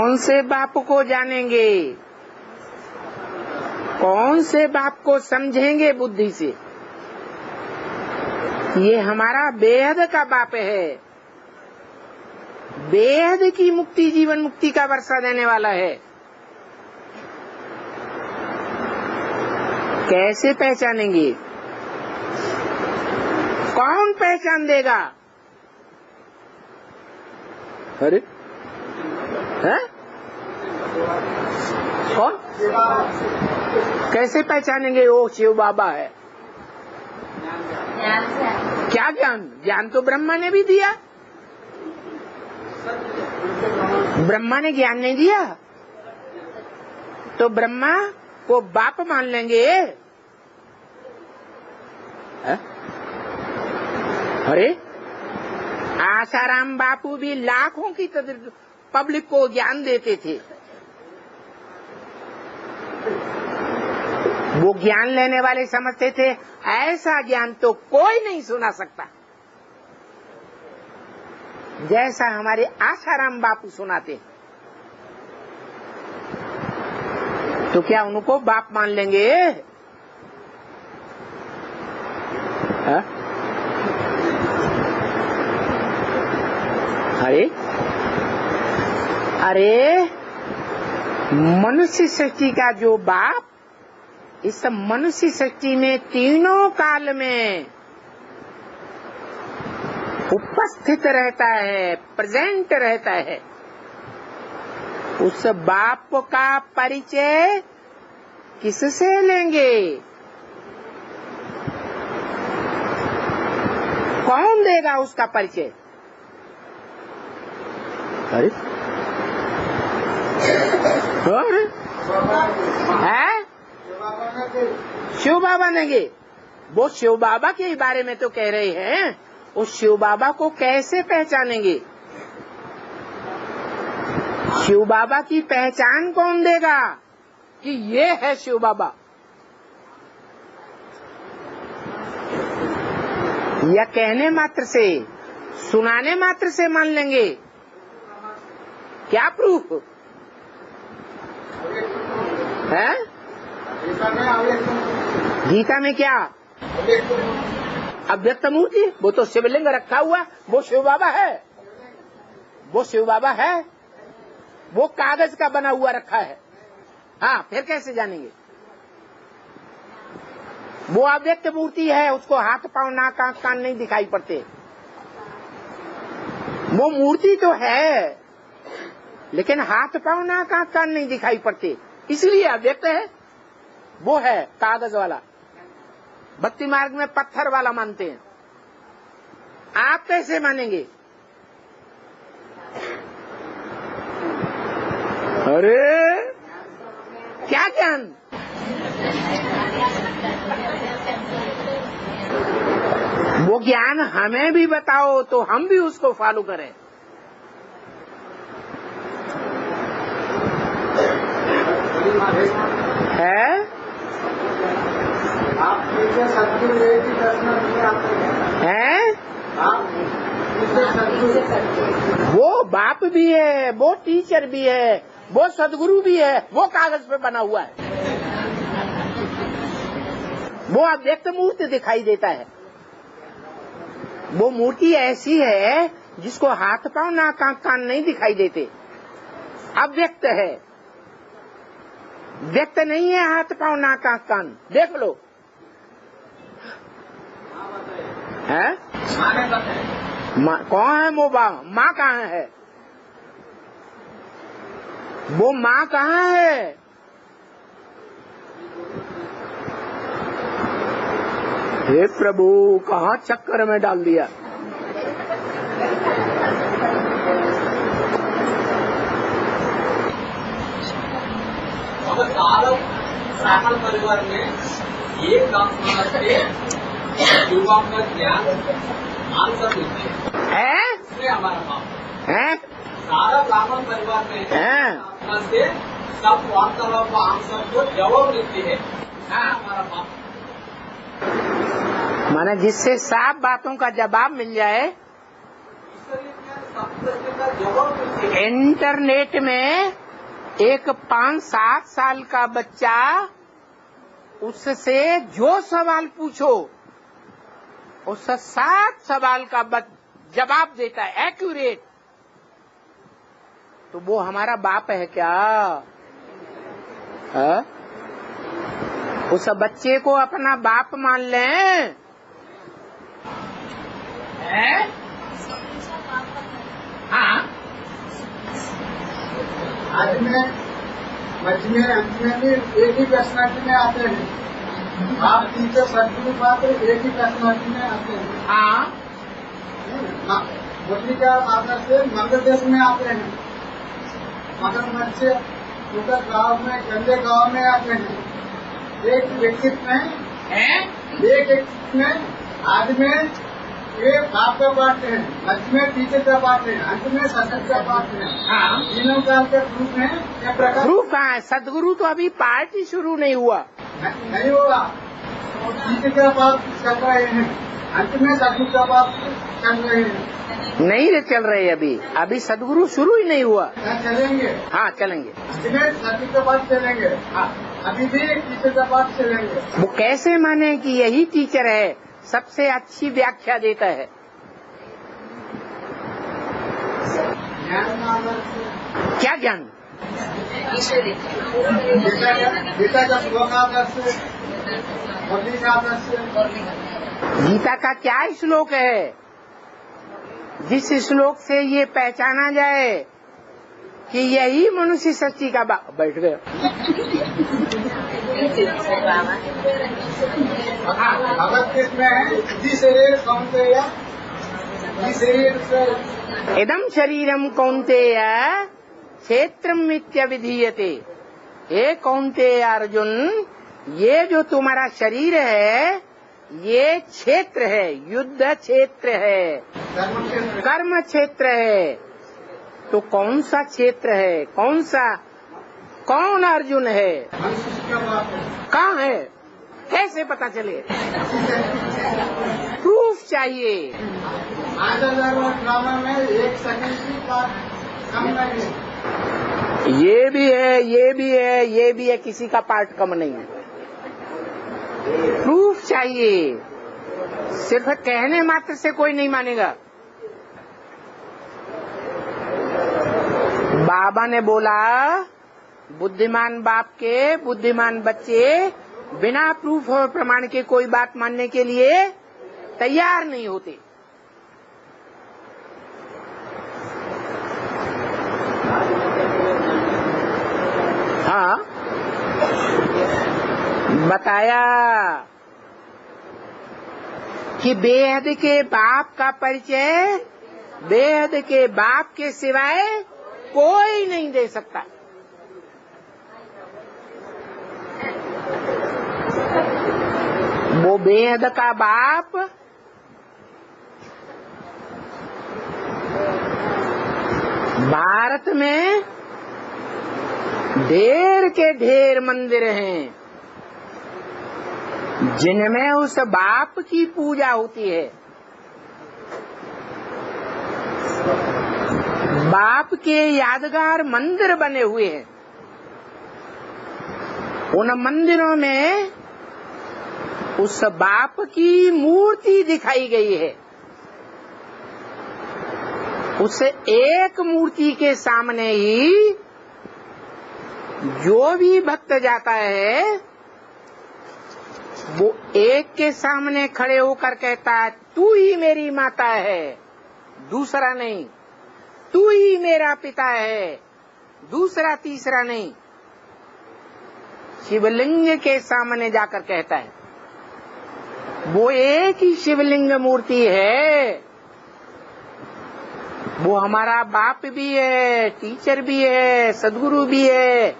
कौन से बाप को जानेंगे, कौन से बाप को समझेंगे बुद्धि से। ये हमारा बेहद का बाप है, बेहद की मुक्ति, जीवन मुक्ति का वर्षा देने वाला है। कैसे पहचानेंगे, कौन पहचान देगा? अरे है कौन, कैसे पहचानेंगे वो शिव बाबा है? क्या ज्ञान? ज्ञान तो ब्रह्मा ने भी दिया। ब्रह्मा ने ज्ञान नहीं दिया तो ब्रह्मा को बाप मान लेंगे? अरे आसाराम बापू भी लाखों की पब्लिक को ज्ञान देते थे। वो ज्ञान लेने वाले समझते थे ऐसा ज्ञान तो कोई नहीं सुना सकता जैसा हमारे आसाराम बापू सुनाते। तो क्या उनको बाप मान लेंगे? हा? अरे मनुष्य सृष्टि का जो बाप इस मनुष्य सृष्टि में तीनों काल में उपस्थित रहता है, प्रेजेंट रहता है, उस बाप का परिचय किससे लेंगे? कौन देगा उसका परिचय? अरे है शिव बाबा देंगे। वो शिव बाबा के बारे में तो कह रहे हैं, उस शिव बाबा को कैसे पहचानेंगे? शिव बाबा की पहचान कौन देगा कि ये है शिव बाबा? या कहने मात्र से, सुनाने मात्र से मान लेंगे? क्या प्रूफ है? गीता में क्या? अव्यक्त मूर्ति, वो तो शिवलिंग रखा हुआ, वो शिव बाबा है। वो शिव बाबा है, वो कागज का बना हुआ रखा है। हाँ, फिर कैसे जानेंगे? वो अव्यक्त मूर्ति है, उसको हाथ पांव नाक आंख कान नहीं दिखाई पड़ते। वो मूर्ति तो है लेकिन हाथ पांव नाक आंख कान नहीं दिखाई पड़ते, इसलिए अव्यक्त है। वो है कागज वाला, भक्ति मार्ग में पत्थर वाला मानते हैं। आप कैसे मानेंगे? अरे क्या ज्ञान? वो ज्ञान हमें भी बताओ तो हम भी उसको फॉलो करें। है हैं? वो बाप भी है, वो टीचर भी है, वो सदगुरु भी है, वो कागज पे बना हुआ है। वो अव्यक्त मूर्ति दिखाई देता है। वो मूर्ति ऐसी है जिसको हाथ पांव नाक आंख कान नहीं दिखाई देते, अव्यक्त है। व्यक्त नहीं है हाथ पांव नाक आंख कान। देख लो है? कौन है वो माँ कहाँ है? वो माँ कहाँ है? हे प्रभु, कहाँ चक्कर में डाल दिया। साखल परिवार में एक आत्मा से युवा का ज्ञान आंसर देते हैं। इसलिए हमारा बाप है सारा ब्राह्मण परिवार में आत्मा से सब वार्तालाप का आंसर को जवाब देती है। हमारा बाप माने जिससे साफ बातों का जवाब मिल जाए। ईश्वरीय ज्ञान सब प्रश्न का इंटरनेट में एक 5-7 साल का बच्चा, उससे जो सवाल पूछो उस 7 सवाल का जवाब देता है एक्यूरेट, तो वो हमारा बाप है क्या? है? उस बच्चे को अपना बाप मान लें? हाँ, आज में मजमे अंत में भी एक ही पर्सनालिटी में आते हैं। आप टीचर सदगुरु बात एक ही पर्सनालिटी में आते हैं। हाँ, मुरली का आदर से मध्य देश में आते हैं, मगर बच्चे उधर गाँव में गंदे गाँव में आते हैं। एक व्यक्तित्व में एक में आज में ये बाप का पाठ है, मध्य में टीचर का पाठ है, अंत में सत्संग का पाठ है। हाँ, तीनों काल के प्रूफ है। ये प्रकार प्रूफ कहाँ है? सदगुरु तो अभी पार्ट ही शुरू नहीं हुआ। नहीं होगा। टीचर का पाठ चल रहे हैं, अंत में सदगुरु का पाठ चल रहे हैं। नहीं चल रहे अभी सदगुरु शुरू ही नहीं हुआ। चलेंगे। हाँ, चलेंगे। अंत में सदगुरु का पाठ चलेंगे। हाँ, अभी भी टीचर का पाठ चलेंगे। वो कैसे माने कि यही टीचर है? सबसे अच्छी व्याख्या देता है। क्या ज्ञान? गीता का श्लोक आदर्श, मुरली का आदर्श। गीता का क्या श्लोक है जिस श्लोक से ये पहचाना जाए कि यही मनुष्य सच्ची का बैठ गया? भगवत कृष्ण है, जी शरीर कौन्तेय, जी शरीर से इदम शरीरम कौन्तेय क्षेत्रम मित्यभिधीयते। हे कौन्तेय अर्जुन, ये जो तुम्हारा शरीर है ये क्षेत्र है, युद्ध क्षेत्र है, कर्म क्षेत्र है। तो कौन सा क्षेत्र है? कौन अर्जुन है? कहाँ है? कैसे पता चले? प्रूफ चाहिए। ड्रामा में 1 सेकंड की बात कम नहीं। ये भी है, ये भी है, ये भी है, किसी का पार्ट कम नहीं है। प्रूफ चाहिए। सिर्फ कहने मात्र से कोई नहीं मानेगा। बाबा ने बोला बुद्धिमान बाप के बुद्धिमान बच्चे बिना प्रूफ और प्रमाण के कोई बात मानने के लिए तैयार नहीं होते। हाँ, बताया कि बेहद के बाप का परिचय बेहद के बाप के सिवाय कोई नहीं दे सकता। वो बेहद का बाप भारत में ढेर के ढेर मंदिर हैं जिनमें उस बाप की पूजा होती है। बाप के यादगार मंदिर बने हुए हैं। उन मंदिरों में उस बाप की मूर्ति दिखाई गई है। उस एक मूर्ति के सामने ही जो भी भक्त जाता है वो एक के सामने खड़े होकर कहता है, तू ही मेरी माता है, दूसरा नहीं। तू ही मेरा पिता है, दूसरा तीसरा नहीं। शिवलिंग के सामने जाकर कहता है। वो एक ही शिवलिंग मूर्ति है। वो हमारा बाप भी है, टीचर भी है, सद्गुरु भी है।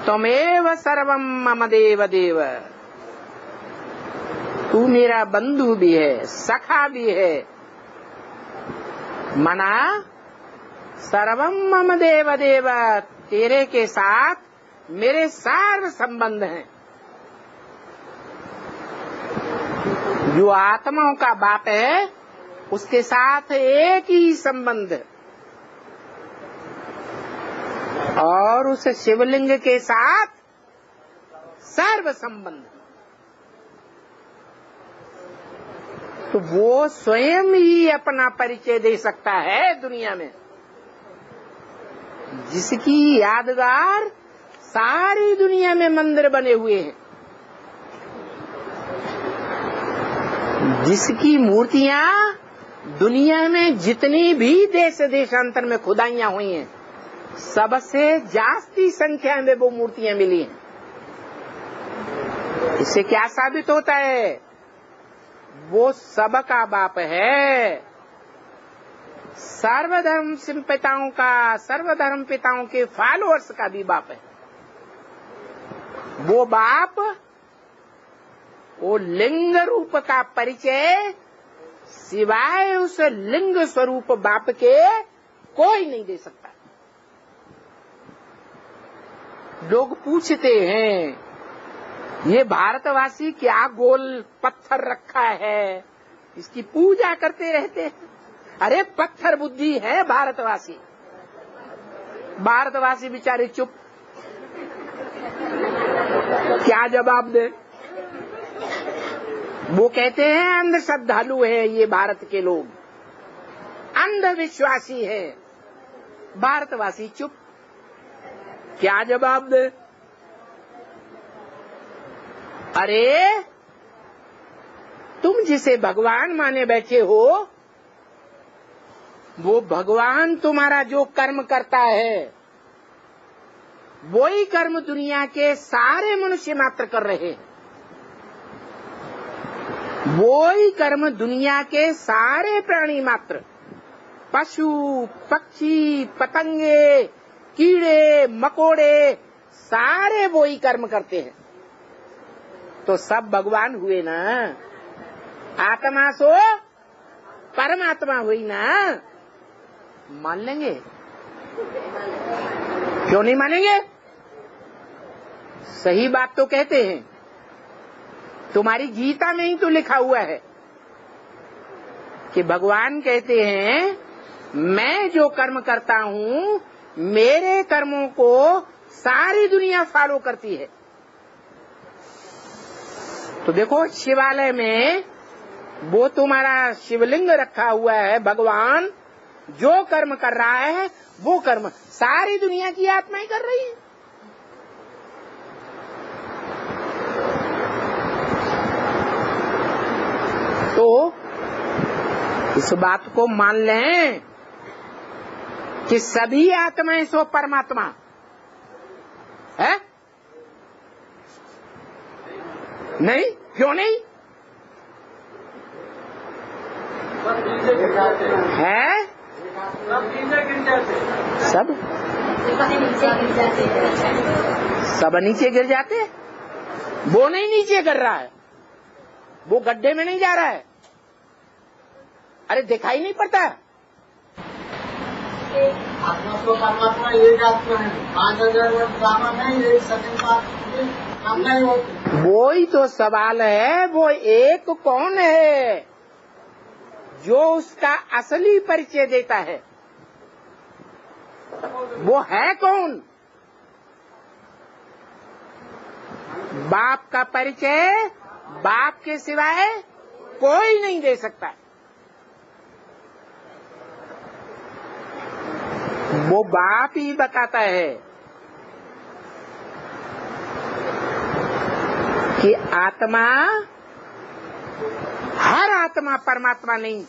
त्वमेव सर्वम मम देव देव। तू मेरा बंधु भी है, सखा भी है। मना सर्वम मम देव देव, तेरे के साथ मेरे सारे संबंध हैं। जो आत्माओं का बाप है उसके साथ एक ही संबंध, और उस शिवलिंग के साथ सर्व संबंध, तो वो स्वयं ही अपना परिचय दे सकता है दुनिया में, जिसकी यादगार सारी दुनिया में मंदिर बने हुए हैं, जिसकी मूर्तियां दुनिया में जितनी भी देश देशांतर में खुदाइयां हुई हैं, सबसे जास्ती संख्या में वो मूर्तियां मिली हैं। इससे क्या साबित होता है? वो सबका बाप है, सर्वधर्म पिताओं का, सर्वधर्म पिताओं के फॉलोअर्स का भी बाप है। वो बाप, वो लिंग रूप का परिचय सिवाय उस लिंग स्वरूप बाप के कोई नहीं दे सकता। लोग पूछते हैं, ये भारतवासी क्या गोल पत्थर रखा है, इसकी पूजा करते रहते हैं। अरे पत्थर बुद्धि है भारतवासी। भारतवासी बेचारे चुप, क्या जवाब दे? वो कहते हैं अंधश्रद्धालु है ये भारत के लोग, अंधविश्वासी है। भारतवासी चुप, क्या जवाब दे? अरे तुम जिसे भगवान माने बैठे हो, वो भगवान तुम्हारा जो कर्म करता है, वही कर्म दुनिया के सारे मनुष्य मात्र कर रहे हैं। वही कर्म दुनिया के सारे प्राणी मात्र, पशु पक्षी पतंगे कीड़े मकोड़े, सारे वही कर्म करते हैं। तो सब भगवान हुए ना। आत्मा सो परमात्मा हुई ना। मान लेंगे? क्यों नहीं मानेंगे? सही बात तो कहते हैं। तुम्हारी गीता में ही तो लिखा हुआ है कि भगवान कहते हैं, मैं जो कर्म करता हूँ, मेरे कर्मों को सारी दुनिया फॉलो करती है। तो देखो शिवालय में वो तुम्हारा शिवलिंग रखा हुआ है, भगवान जो कर्म कर रहा है वो कर्म सारी दुनिया की आत्मा ही कर रही है। तो इस बात को मान लें कि सभी आत्माएं सो परमात्मा है। नहीं? क्यों नहीं है? सब नीचे गिर जाते। वो नहीं नीचे गिर रहा है, वो गड्ढे में नहीं जा रहा है। अरे दिखाई नहीं पड़ता। आत्मा तो परमात्मा एक आत्मा है। 5000 वर्ष ड्रामा नहीं, एक सेकंड काम नहीं होती। वो ही तो सवाल है, वो एक कौन है जो उसका असली परिचय देता है? वो है कौन? बाप का परिचय बाप के सिवाय कोई नहीं दे सकता। वो बाप ही बताता है कि आत्मा, हर आत्मा परमात्मा नहीं,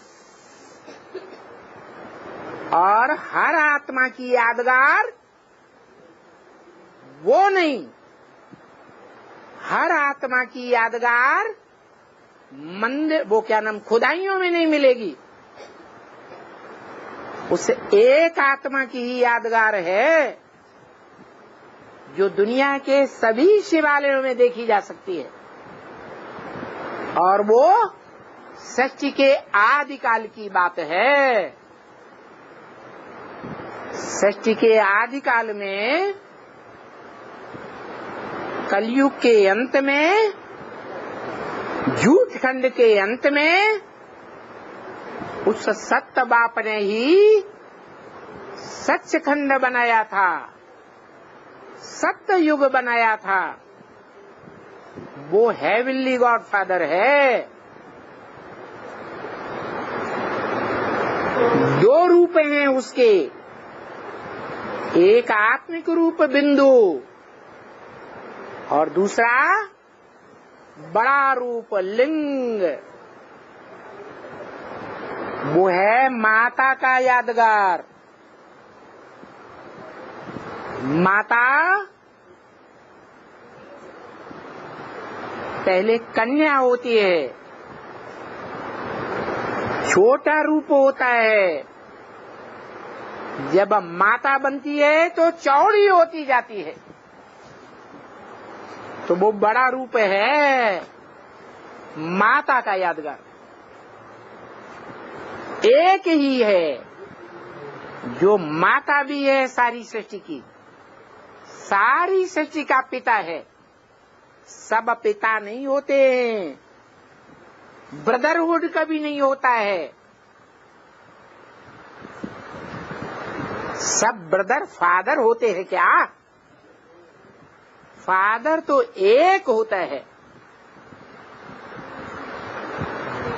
और हर आत्मा की यादगार वो नहीं। हर आत्मा की यादगार मंदिर, वो क्या नाम, खुदाइयों में नहीं मिलेगी। उस एक आत्मा की ही यादगार है जो दुनिया के सभी शिवालयों में देखी जा सकती है, और वो सृष्टि के आदिकाल की बात है। सृष्टि के आदिकाल में, कलयुग के अंत में, झूठ खंड के अंत में, उस सत्य बाप ने ही सच खंड बनाया था। सत्य युग बनाया था वो हेवनली गॉडफादर है। दो रूप हैं उसके, एक आत्मिक रूप बिंदु और दूसरा बड़ा रूप लिंग। वो है माता का यादगार। माता पहले कन्या होती है, छोटा रूप होता है, जब माता बनती है तो चौड़ी होती जाती है, तो वो बड़ा रूप है माता का यादगार। एक ही है जो माता भी है सारी सृष्टि की, सारी सृष्टि का पिता है। सब पिता नहीं होते हैं, ब्रदरहुड कभी नहीं होता है। सब ब्रदर फादर होते हैं क्या? फादर तो एक होता है,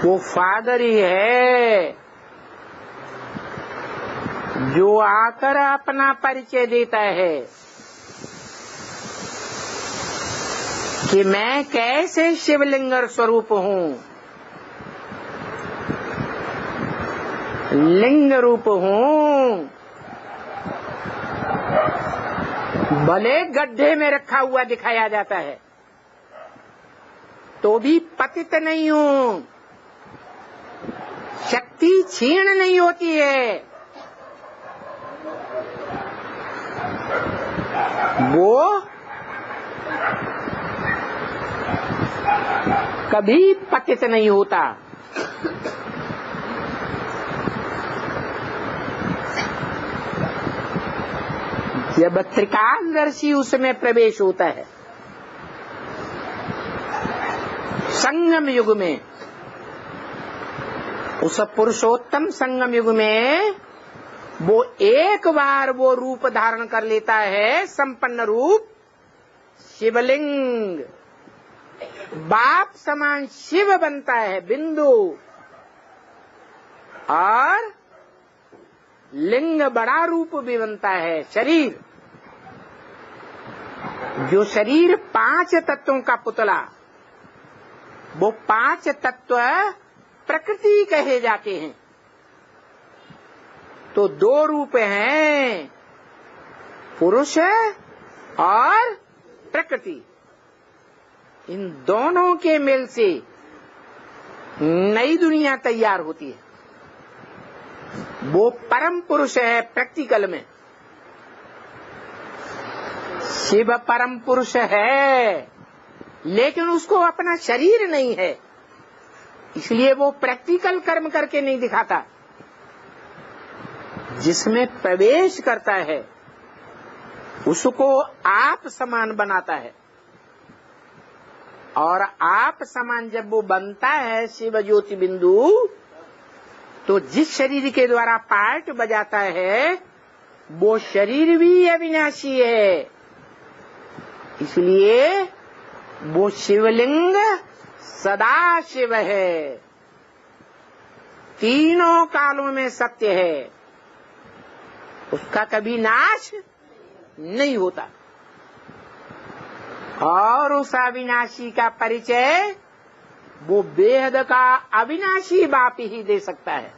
वो फादर ही है जो आकर अपना परिचय देता है कि मैं कैसे शिवलिंग स्वरूप हूँ, लिंग रूप हूँ। भले गड्ढे में रखा हुआ दिखाया जाता है तो भी पतित नहीं हूँ, शक्ति क्षीण नहीं होती है। वो कभी पतित नहीं होता। जब त्रिकालदर्शी उसमें प्रवेश होता है संगम युग में, उस पुरुषोत्तम संगम युग में वो एक बार वो रूप धारण कर लेता है, संपन्न रूप शिवलिंग। बाप समान शिव बनता है बिंदु, और लिंग बड़ा रूप भी बनता है शरीर। जो शरीर 5 तत्वों का पुतला, वो 5 तत्व प्रकृति कहे जाते हैं। तो 2 रूप हैं, पुरुष और प्रकृति। इन दोनों के मेल से नई दुनिया तैयार होती है। वो परम पुरुष है प्रैक्टिकल में, शिव परम पुरुष है, लेकिन उसको अपना शरीर नहीं है, इसलिए वो प्रैक्टिकल कर्म करके नहीं दिखाता। जिसमें प्रवेश करता है उसको आप समान बनाता है, और आप समान जब वो बनता है शिव ज्योति बिंदु, तो जिस शरीर के द्वारा पार्ट बजाता है वो शरीर भी अविनाशी है। इसलिए वो शिवलिंग सदा शिव है, तीनों कालों में सत्य है, उसका कभी नाश नहीं होता। और उस अविनाशी का परिचय वो बेहद का अविनाशी बाप ही दे सकता है।